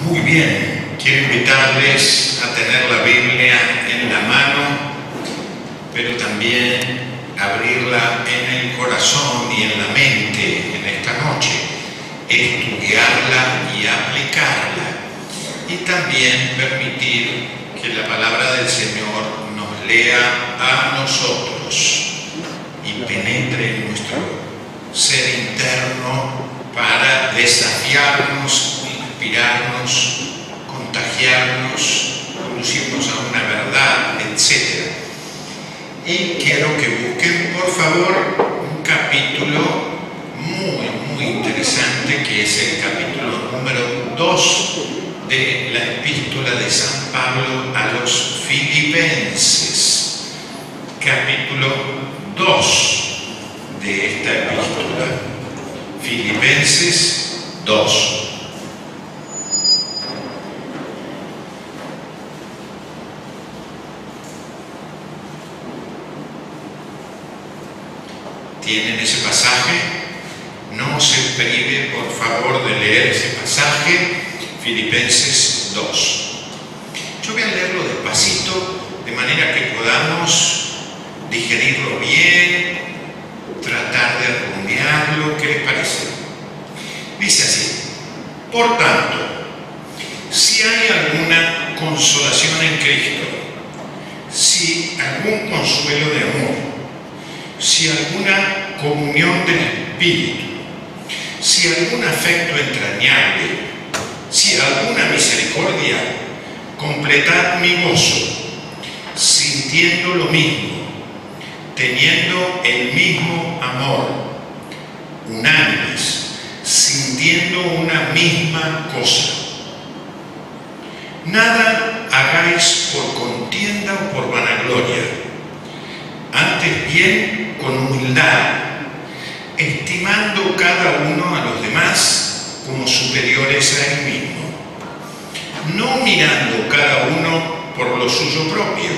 Muy bien, quiero invitarles a tener la Biblia en la mano, pero también abrirla en el corazón y en la mente en esta noche, estudiarla y aplicarla, y también permitir que la palabra del Señor nos lea a nosotros y penetre en nuestro ser interno para desafiarnos, inspirarnos, contagiarnos, conducirnos a una verdad, etc. Y quiero que busquen, por favor, un capítulo muy interesante, que es el capítulo número 2 de la epístola de San Pablo a los Filipenses. Capítulo 2 de esta epístola. Filipenses 2. ¿Tienen ese pasaje? No se prive, por favor, de leer ese pasaje, Filipenses 2. Yo voy a leerlo despacito, de manera que podamos digerirlo bien, tratar de rumiarlo. ¿Qué les parece? Dice así: por tanto, si hay alguna consolación en Cristo, si algún consuelo de amor, si alguna comunión del Espíritu, si algún afecto entrañable, si alguna misericordia, completad mi gozo, sintiendo lo mismo, teniendo el mismo amor, unánimes, sintiendo una misma cosa. Nada hagáis por contienda o por vanagloria, antes bien con humildad, estimando cada uno a los demás como superiores a él mismo, no mirando cada uno por lo suyo propio,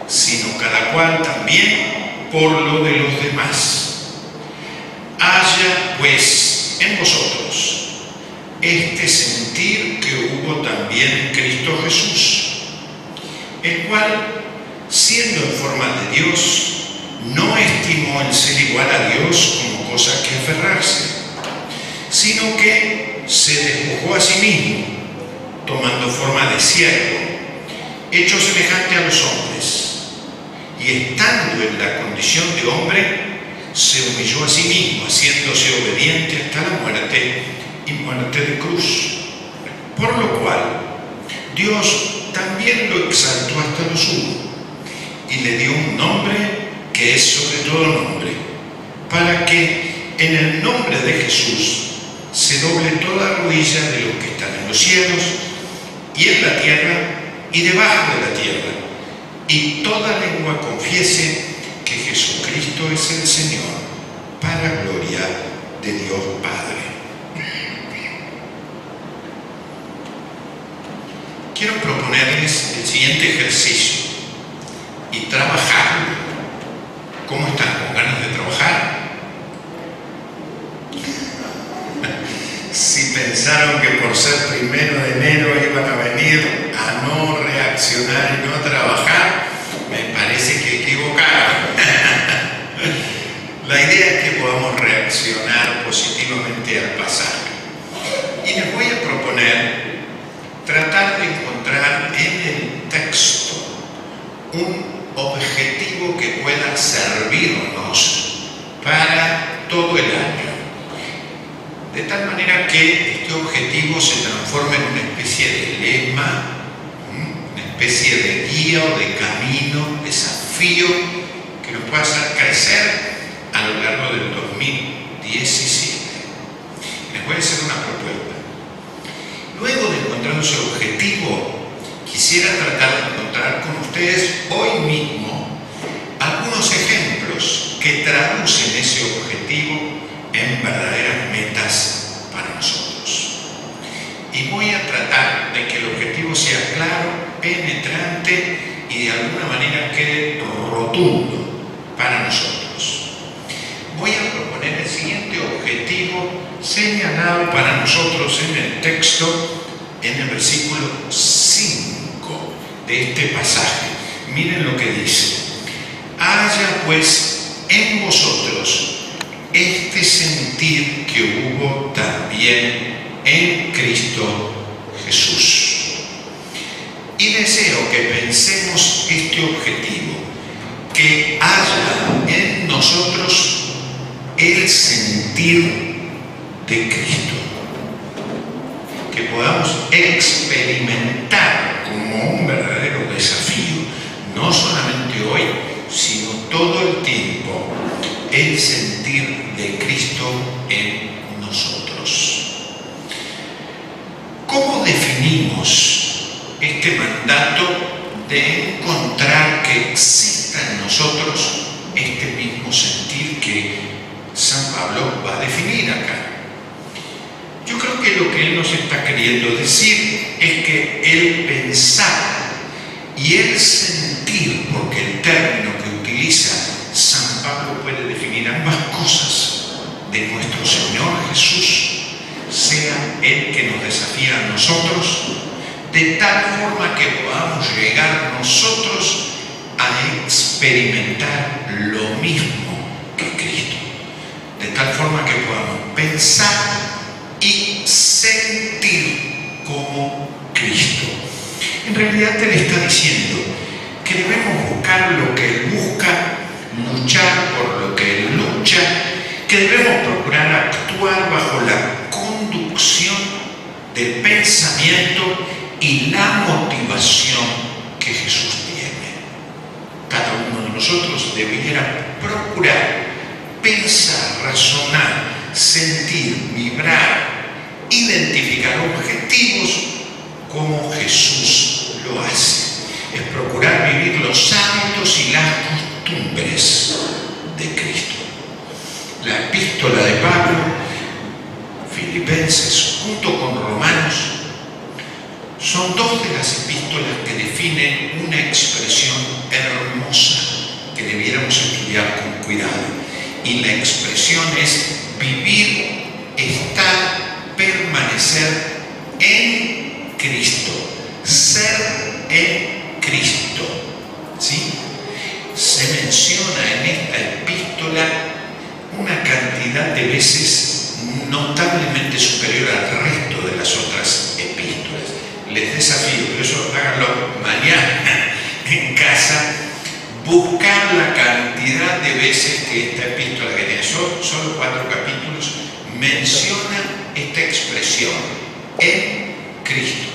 sino cada cual también por lo de los demás. Haya pues en vosotros este sentir que hubo también en Cristo Jesús, el cual, siendo en forma de Dios, no estimó el ser igual a Dios como cosa que aferrarse, sino que se despojó a sí mismo, tomando forma de siervo, hecho semejante a los hombres, y estando en la condición de hombre, se humilló a sí mismo, haciéndose obediente hasta la muerte, y muerte de cruz. Por lo cual, Dios también lo exaltó hasta lo sumo, y le dio un nombre que es sobre todo nombre, para que en el nombre de Jesús se doble toda rodilla de los que están en los cielos y en la tierra y debajo de la tierra, y toda lengua confiese que Jesucristo es el Señor, para gloria de Dios Padre. Quiero proponerles el siguiente ejercicio y trabajarlo. ¿Cómo están? ¿Con ganas de trabajar? Si pensaron que por ser 1 de enero iban a venir a no reaccionar y no trabajar, me parece que equivocaron. La idea es que podamos reaccionar positivamente al pasaje. Y les voy a proponer tratar de encontrar en el texto un objetivo que pueda servirnos para todo el año, de tal manera que este objetivo se transforme en una especie de lema, una especie de guía o de camino, desafío que nos pueda hacer crecer a lo largo del 2017. Les voy a hacer una propuesta. Luego de encontrar ese objetivo, quisiera tratar de encontrar con ustedes hoy mismo algunos ejemplos que traducen ese objetivo en verdaderas metas para nosotros. Y voy a tratar de que el objetivo sea claro, penetrante y de alguna manera quede rotundo para nosotros. Voy a proponer el siguiente objetivo señalado para nosotros en el texto en el versículo 5 de este pasaje. Miren lo que dice: haya pues en vosotros este sentir que hubo también en Cristo Jesús. Y deseo que pensemos este objetivo, que haya en nosotros el sentir de Cristo, que podamos experimentar como un verdadero desafío, no solamente hoy, sino todo el tiempo, el sentir de Cristo en nosotros. ¿Cómo definimos este mandato de encontrar que exista en nosotros este mismo sentir que San Pablo va a definir acá? Yo creo que lo que él nos está queriendo decir es que el pensar y el sentir, porque el término que utiliza San Pablo puede definir ambas cosas de nuestro Señor Jesús, sea el que nos desafía a nosotros, de tal forma que podamos llegar nosotros a experimentar lo mismo que Cristo, de tal forma que podamos pensar y sentir como Cristo. En realidad te le está diciendo que debemos buscar lo que Él busca, luchar por lo que Él lucha, que debemos procurar actuar bajo la conducción del pensamiento y la motivación que Jesús tiene. Cada uno de nosotros debiera procurar pensar, razonar, sentir, vibrar, identificar objetivos como Jesús lo hace. Es procurar vivir los hábitos y las costumbres de Cristo. La epístola de Pablo, Filipenses, junto con Romanos, son dos de las epístolas que definen una expresión hermosa que debiéramos estudiar con cuidado. Y la expresión es vivir, estar, permanecer en Cristo, ser en Cristo. ¿Sí? Se menciona en esta epístola una cantidad de veces notablemente superior al resto de las otras epístolas. Les desafío, pero eso háganlo mañana en casa, buscar la cantidad de veces que esta epístola, que tiene solo 4 capítulos, menciona esta expresión, en Cristo,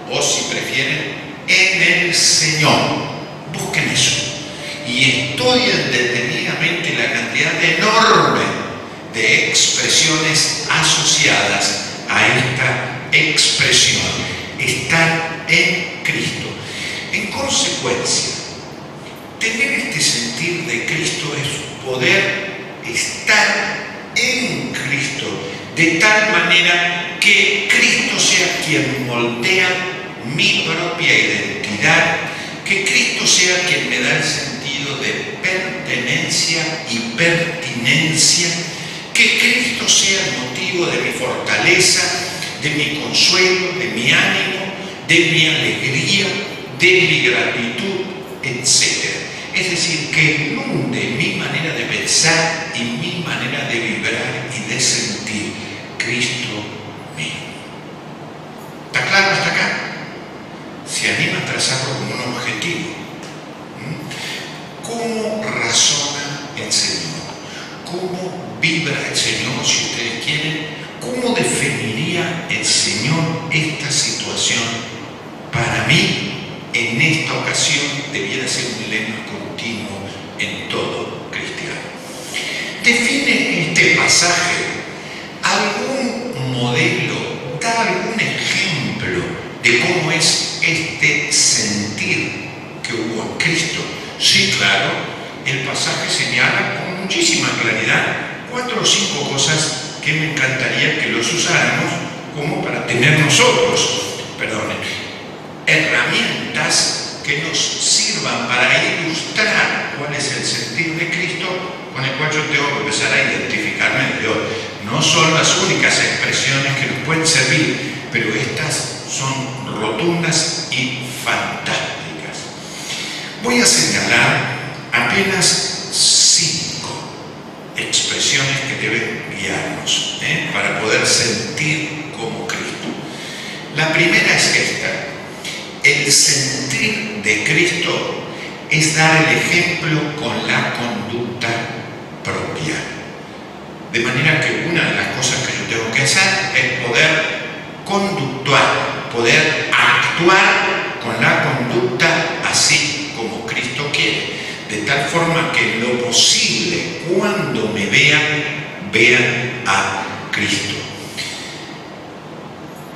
o si prefieren, en el Señor. Busquen eso y estudien detenidamente la cantidad enorme de expresiones asociadas a esta expresión, estar en Cristo. En consecuencia, tener este sentir de Cristo es poder estar en Cristo, de tal manera que Cristo sea quien moldea mi propia identidad, que Cristo sea quien me da el sentido de pertenencia y pertinencia, que Cristo sea el motivo de mi fortaleza, de mi consuelo, de mi ánimo, de mi alegría, de mi gratitud, etc. Es decir, que inunde mi manera de pensar y mi manera de vibrar y de sentir Cristo mismo. ¿Está claro hasta acá? Se anima a trazarlo como un objetivo. ¿Cómo razona el Señor? ¿Cómo vibra el Señor, si ustedes quieren? ¿Cómo definiría el Señor esta situación? Para mí, en esta ocasión, debiera ser un lema continuo en todo cristiano. Define este pasaje algún modelo, da algún ejemplo de cómo es este sentir que hubo en Cristo. Sí, claro, el pasaje señala con muchísima claridad 4 o 5 cosas que me encantaría que los usáramos como para tener nosotros, herramientas que nos sirvan para ilustrar cuál es el sentir de Cristo con el cual yo tengo que empezar a identificarme de Dios. No son las únicas expresiones que nos pueden servir, pero estas son rotundas y fantásticas. Voy a señalar apenas 5 expresiones que deben guiarnos para poder sentir como Cristo. La primera es esta: el sentir de Cristo es dar el ejemplo con la conducta propia. De manera que una de las cosas que yo tengo que hacer es poder conductuar, poder actuar con la conducta así como Cristo quiere, de tal forma que en lo posible, cuando me vean a Cristo.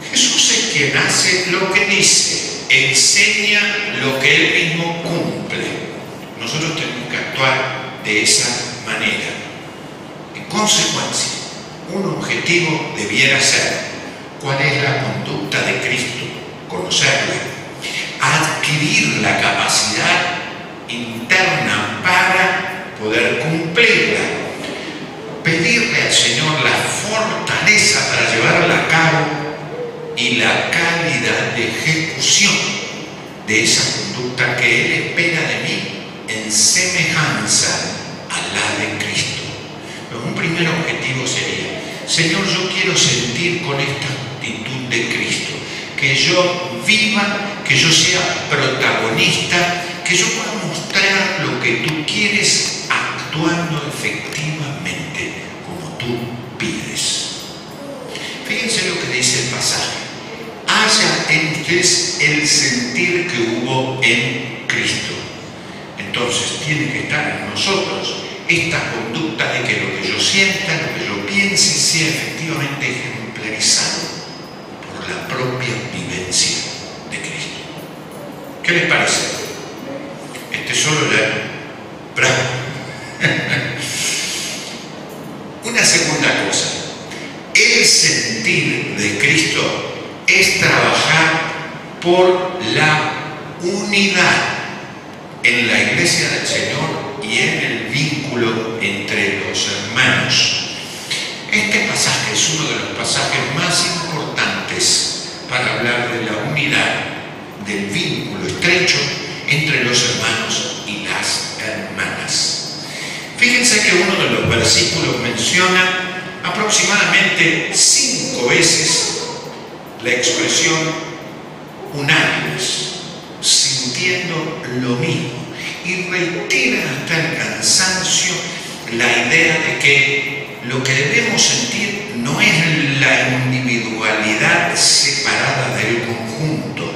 Jesús es quien hace lo que dice, enseña lo que Él mismo cumple. Nosotros tenemos que actuar de esa manera. En consecuencia, un objetivo debiera ser: ¿cuál es la conducta de Cristo? Conocerla, adquirir la capacidad interna para poder cumplirla, pedirle al Señor la fortaleza para llevarla a cabo y la calidad de ejecución de esa conducta que Él espera de mí en semejanza a la de Cristo. Pero un primer objetivo sería: Señor, yo quiero sentir con esta actitud de Cristo, que yo viva, que yo sea protagonista, que yo pueda mostrar lo que tú quieres actuando efectivamente como tú pides. Fíjense lo que dice el pasaje: haya en ustedes el sentir que hubo en Cristo. Entonces tiene que estar en nosotros esta conducta de que lo que yo sienta, lo que yo piense, sea efectivamente ejemplarizado por la propia vivencia de Cristo. ¿Qué les parece? Este solo ya, bravo. Una segunda cosa: el sentir de Cristo es trabajar por la unidad en la iglesia del Señor y en el vínculo entre los hermanos. Este pasaje es uno de los pasajes más importantes para hablar de la unidad, del vínculo estrecho entre los hermanos y las hermanas. Fíjense que uno de los versículos menciona aproximadamente 5 veces la expresión unánimes, sintiendo lo mismo, y reitera hasta el cansancio la idea de que lo que debemos sentir no es la individualidad separada del conjunto.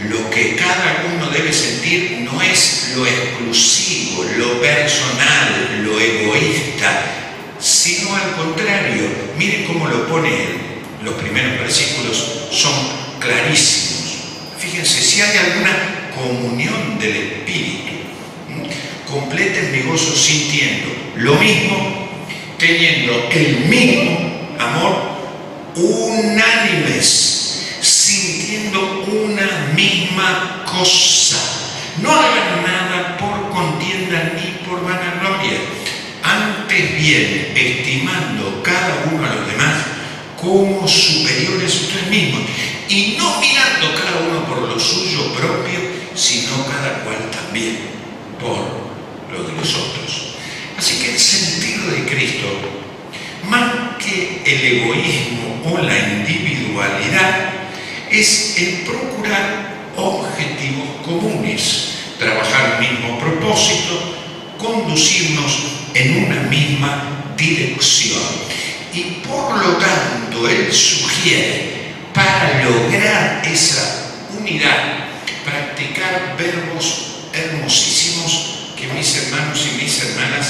Lo que cada uno debe sentir no es lo exclusivo, lo personal, lo egoísta, sino al contrario. Miren cómo lo pone él. Los primeros versículos son clarísimos. Fíjense: si hay alguna comunión del Espíritu, completen mi gozo sintiendo lo mismo, teniendo el mismo amor, unánimes, sintiendo una misma cosa. No hagan nada por contienda ni por vanagloria, antes bien estimando cada uno a los demás como superiores a ustedes mismos, y no mirando cada uno por lo suyo propio, sino cada cual también por lo de los otros. Así que el sentido de Cristo, más que el egoísmo o la individualidad, es el procurar objetivos comunes, trabajar el mismo propósito, conducirnos en una misma dirección. Y por lo tanto, Él sugiere, para lograr esa unidad, practicar verbos hermosísimos que mis hermanos y mis hermanas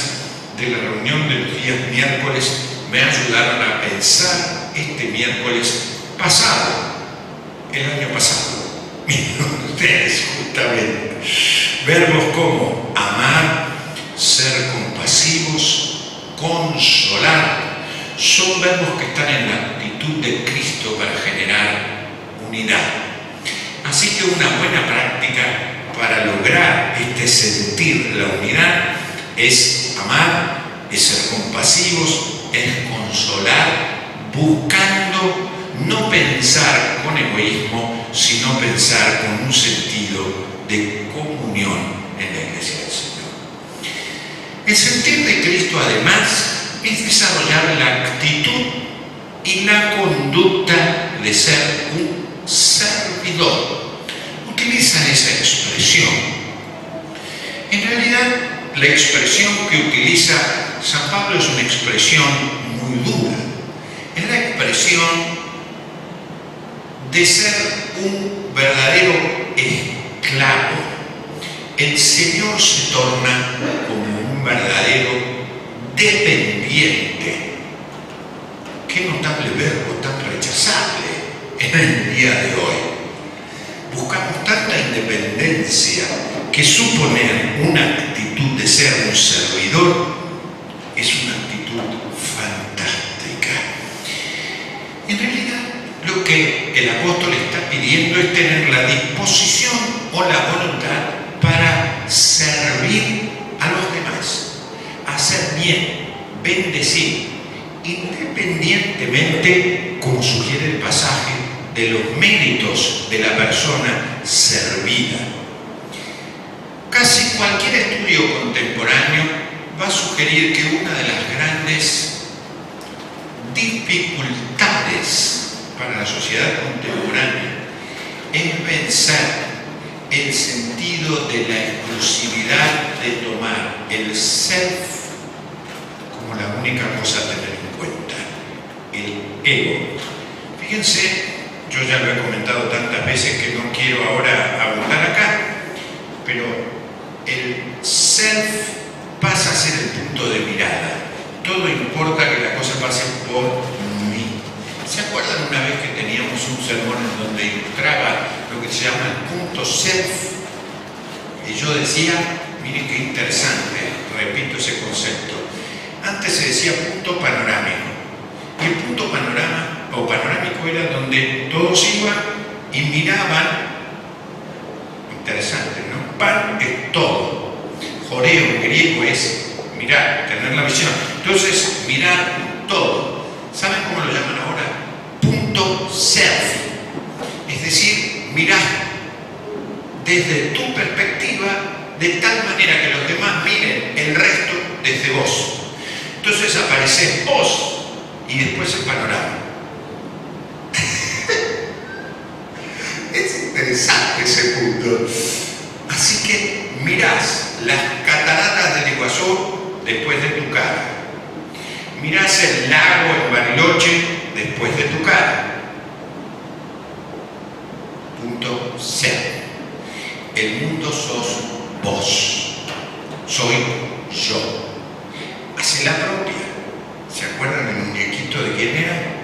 de la reunión de los días miércoles me ayudaron a pensar este miércoles pasado, el año pasado. Miren ustedes, justamente. Verbos como amar, ser compasivos, consolar, son verbos que están en la actitud de Cristo para generar unidad. Así que una buena práctica para lograr este sentir la unidad es amar, es ser compasivos, es consolar, buscando no pensar con egoísmo, sino pensar con un sentido de comunión en la iglesia del Señor. El sentir de Cristo, además, es desarrollar la actitud y la conducta de ser un servidor. Utiliza esa expresión. En realidad, la expresión que utiliza San Pablo es una expresión muy dura. Es la expresión de ser un verdadero esclavo. El Señor se torna como un verdadero dependiente. Qué notable verbo tan rechazable en el día de hoy. Buscamos tanta independencia que suponer una actitud de ser un servidor es una actitud fantástica. En realidad, lo que el apóstol está pidiendo es tener la disposición o la voluntad para servir a los demás, hacer bien, bendecir, independientemente, como sugiere el pasaje, de los méritos de la persona servida. Casi cualquier estudio contemporáneo va a sugerir que una de las grandes dificultades para la sociedad contemporánea es vencer el sentido de la exclusividad de tomar el self como la única cosa a tener en cuenta, el ego. Fíjense, yo ya lo he comentado tantas veces que no quiero ahora abundar acá, pero el self pasa a ser el punto de mirada. Todo importa que la cosa pase por mí. ¿Se acuerdan una vez que teníamos un sermón en donde ilustraba lo que se llama el punto self? Y yo decía, miren qué interesante, repito ese concepto. Antes se decía punto panorámico. Y el punto panorámico era donde todos iban y miraban. Interesante, ¿no? Pan es todo. Joreo en griego es mirar, tener la visión. Entonces, mirar todo. ¿Saben cómo lo llaman ahora? Punto self. Es decir, mirar desde tu perspectiva de tal manera que los demás miren el resto desde vos. Entonces aparece vos y después el panorama. Es interesante ese punto. Así que mirás las cataratas del Iguazú después de tu cara. Mirás el lago en Bariloche después de tu cara. Punto self. El mundo sos vos. Soy yo. Hace la propia. ¿Se acuerdan del muñequito de quién era?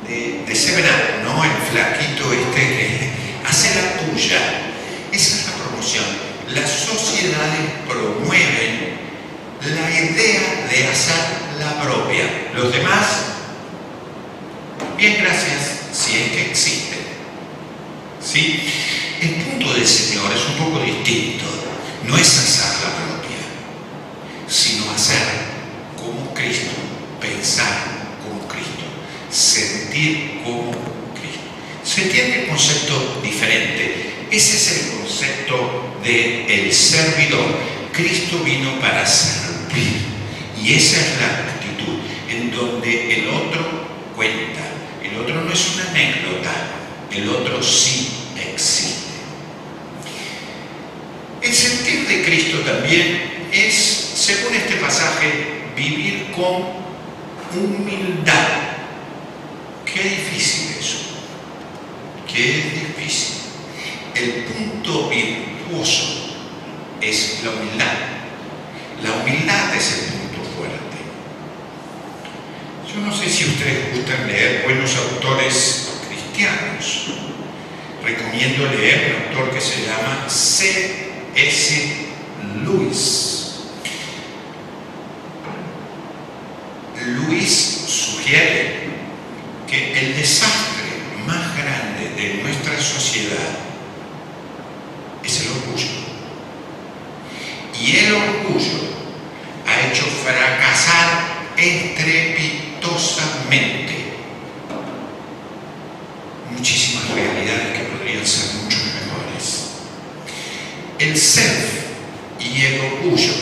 De Seven Up, ¿no? El flaquito este que hace la tuya. Esa es la promoción. Las sociedades promueven la idea de hacer la propia. Los demás, bien, gracias, si es que existen. ¿Sí? El punto del Señor es un poco distinto. No es hacer la propia, sino hacer como Cristo, pensar como Cristo, sentir como Cristo. Se entiende el concepto diferente. Ese es el concepto del servidor. Cristo vino para servir. Y esa es la actitud en donde el otro cuenta. El otro no es una anécdota. El otro sí existe. El sentir de Cristo también es, según este pasaje, vivir con humildad. Qué difícil eso. Qué difícil. El punto virtuoso es la humildad. La humildad es el punto fuerte. Yo no sé si ustedes gustan leer buenos autores cristianos. Recomiendo leer un autor que se llama C.S. Lewis. Lewis sugiere que el desastre más grande de nuestra sociedad es el orgullo. Y el orgullo ha hecho fracasar estrepitosamente muchísimas realidades que podrían ser mucho mejores. El self y el orgullo,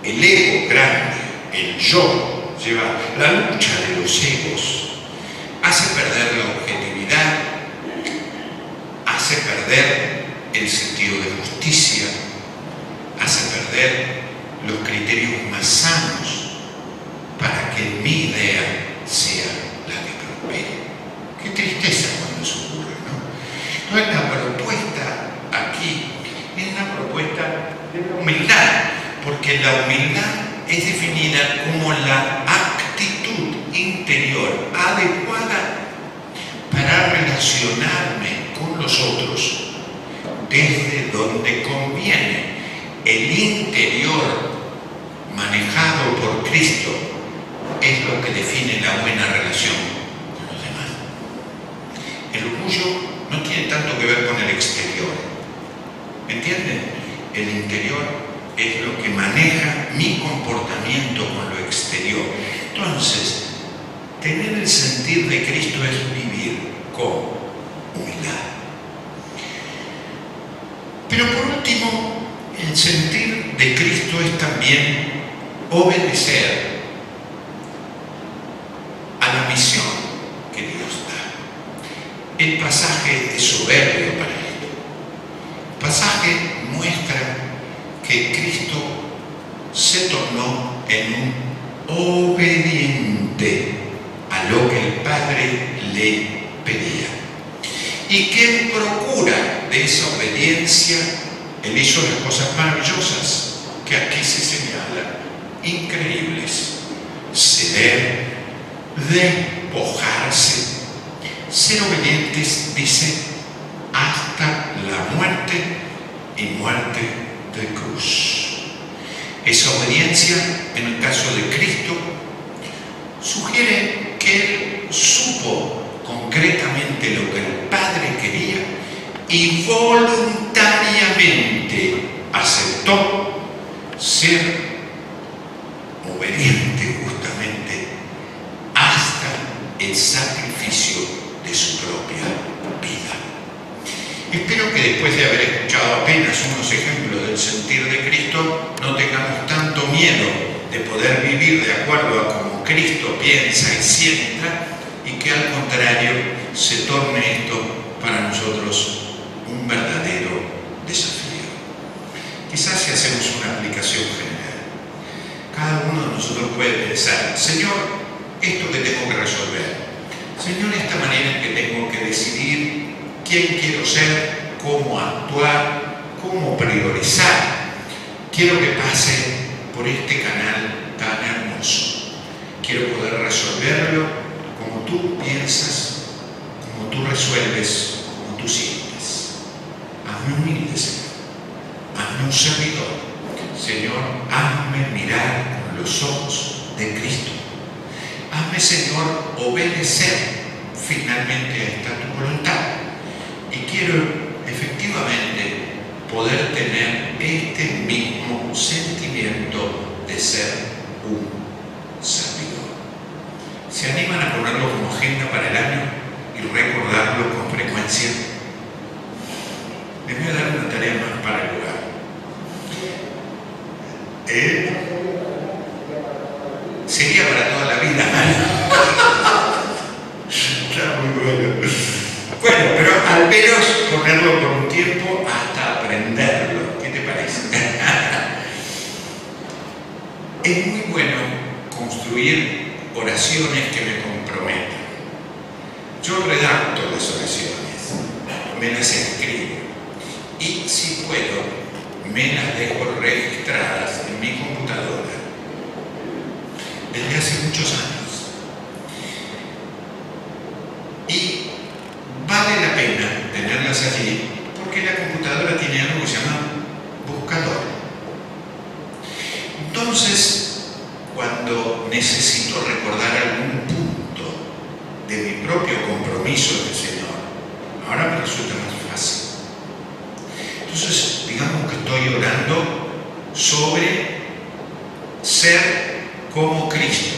el ego grande, el yo, lleva la lucha de los egos, hace perder la objetividad, hace perder el sentido de justicia, hace perder los criterios más sanos para que mi idea sea la que prospere. Qué tristeza cuando eso ocurre, ¿no? Entonces la propuesta aquí es una propuesta de la humildad, porque la humildad es definida como la actitud interior adecuada para relacionarme con los otros desde donde conviene. El interior manejado por Cristo es lo que define la buena relación con los demás. El orgullo no tiene tanto que ver con el exterior, ¿me entienden? El interior es lo que maneja mi comportamiento con lo exterior. Entonces, tener el sentir de Cristo es vivir con humildad. Pero por último, el sentir de Cristo es también obedecer a la misión que Dios da. El pasaje es soberbio para esto. El pasaje muestra que Cristo se tornó en un obediente a lo que el Padre le pedía. Y que en procura de esa obediencia, Él hizo las cosas maravillosas que aquí se señalan, increíbles: ceder, despojarse, ser obedientes, dice, hasta la muerte y muerte de cruz. Esa obediencia, en el caso de Cristo, sugiere que Él supo concretamente lo que el Padre quería y voluntariamente aceptó ser obediente justamente hasta el sacrificio de su propia vida. Espero que después de haber escuchado apenas unos ejemplos del sentir de Cristo, no tengamos tanto miedo de poder vivir de acuerdo a cómo Cristo piensa y sienta, y que al contrario se torne esto para nosotros un verdadero desafío. Quizás si hacemos una aplicación general, cada uno de nosotros puede pensar: Señor, esto que tengo que resolver, Señor, esta manera en que tengo que decidir quién quiero ser, cómo actuar, cómo priorizar, quiero que pase por este canal tan hermoso, quiero poder resolverlo como tú piensas, como tú resuelves, como tú sientes. Hazme humilde, Señor. Hazme un servidor. Señor, hazme mirar con los ojos de Cristo. Hazme, Señor, obedecer finalmente a esta tu voluntad. Y quiero efectivamente poder tener este mismo sentimiento de ser un servidor. ¿Se animan a ponerlo como agenda para el año y recordarlo con frecuencia? Les voy a dar una tarea más para el hogar. Sería para toda la vida. Está muy bueno. Bueno, pero al menos ponerlo por un tiempo hasta aprenderlo. ¿Qué te parece? Es muy bueno construir oraciones que me comprometan. Yo redacto las oraciones, me las escribo y, si puedo, me las dejo registradas en mi computadora desde hace muchos años. Y vale la pena tenerlas allí porque la computadora tiene algo que se llama buscador. Entonces, cuando necesito recordar algún punto de mi propio compromiso del Señor, ahora me resulta más fácil. Entonces, digamos que estoy orando sobre ser como Cristo,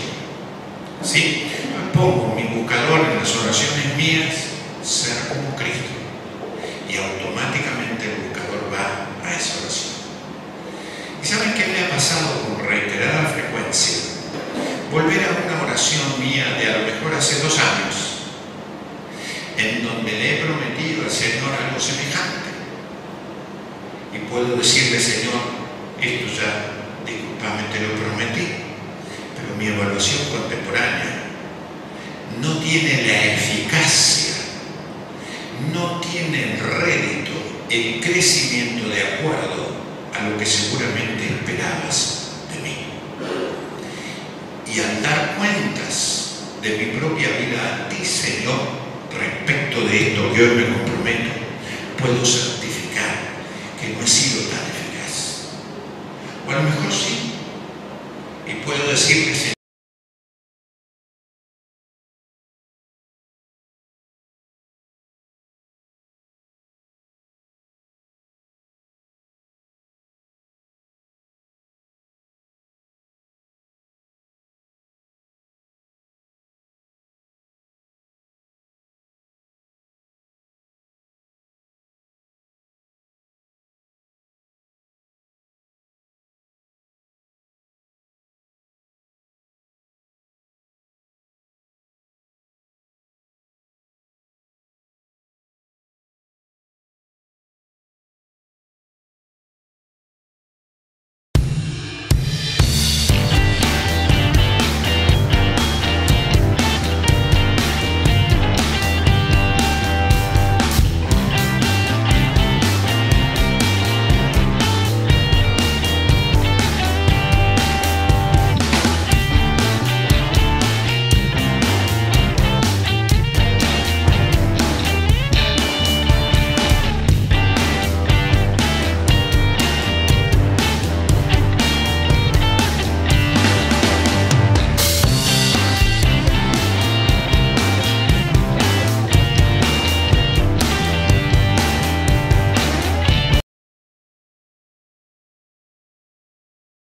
¿sí? Pongo mi buscador en las oraciones mías, ser como Cristo. Y automáticamente el buscador va a esa oración. ¿Y saben qué me ha pasado con reiterada frecuencia? Volver a una oración mía de a lo mejor hace 2 años, en donde le he prometido al Señor algo semejante. Y puedo decirle, Señor, esto ya, discúlpame, te lo prometí, pero mi evaluación contemporánea no tiene la eficacia, no tiene el rédito, el crecimiento de acuerdo a lo que seguramente esperabas de mí. Y al dar cuentas de mi propia vida a ti, Señor, respecto de esto que hoy me comprometo, puedo ser